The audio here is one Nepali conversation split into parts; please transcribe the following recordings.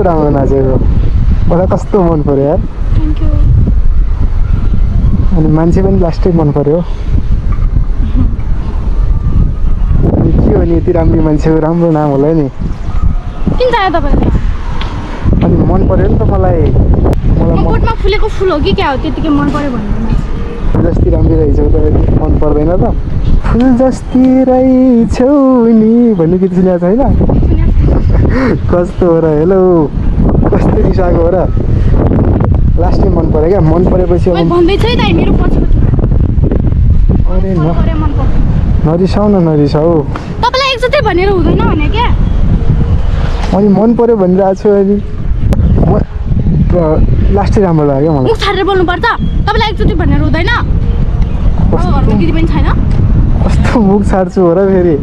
राम्रो नाचेको मलाई कस्तो मन पर्यो यार थ्याङ्क यू अनि मान्छे पनि लास्टै मन पर्यो अनि के हो नि यति राम्रो मान्छेको राम्रो नाम होला नि किन चाहियो तपाईँलाई अनि मन पर्यो नि त मलाई बोटमा फुलेको फुल हो कि क्या हो त्यतिकै मन पर्यो भन्नु जस्ती राम्रो रहेछौ त मन पर्दैन त फुल जस्ती रहेछौ नि भन्ने गीत सुनेको छैन कस्तो हो र हेलो कस्तो रिसाएको हो र लास्टै मन पर्यो क्या मन परेपछि अब भन्दैछु है दाइ मेरो पछि अरे नरिसाउ न नरिसाउ तपाईँलाई एकचोटि भनेर हुँदैन भने क्या अनि मन पर्यो भनिरहेको छु अनि लास्टै राम्रो लाग्यो मलाई मुख छाडेर बोल्नुपर्छ तपाईँलाई एकचोटि भनेर हुँदैन घरमा दिदी पनि छैन कस्तो मुख छाड्छु हो र फेरि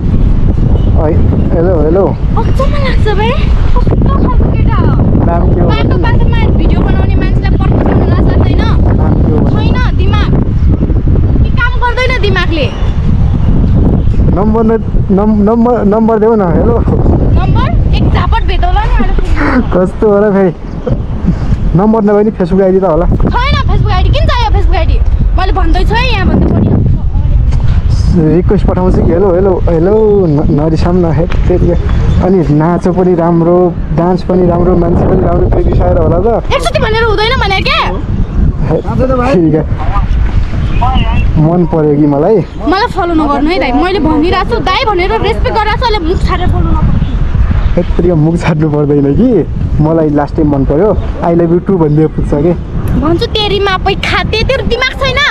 हेलो हेलो अचम्म लाग्छ भाइ कस्तो खालको केटा हो नाम के हो बाटो बाटोमा भिडियो बनाउने मान्छेलाई पर्खिनु लाज लाग्दैन नाम के हो छैन दिमाग के काम गर्दैन दिमागले नम्बर देऊ न हेलो नम्बर एक झापट भेटौला नि कस्तो हो र फेरि नम्बर नभए नि फेसबुक आइडी त होला छैन फेसबुक आइडी किन चाहियो फेसबुक आइडी मैले भन्दैछु है यहाँ भन्दै पनि रिक्वेस्ट पठाउँछु कि हेलो हेलो हेलो नरिसाम न हे फेरि अनि नाचो पनि राम्रो डान्स पनि राम्रो मान्छे पनि राम्रो फेरि रिसाएर होला त एकचोटि भनेर हुँदैन भने के ठिक मन पर्यो कि मलाई फलो नगर्नु है दाइ मैले भनिरहेको छु दाइ भनेर रेस्पेक्ट गरिरहेको छु अहिले मुख छाडेर बोल्नु नपर्छ यत्रो मुख छाड्नु पर्दैन कि मलाई लास्ट टाइम मन पर्यो आई लभ यु टु भन्दै पुग्छ कि भन्छु तेरीमा पै खाते तेरो दिमाग छैन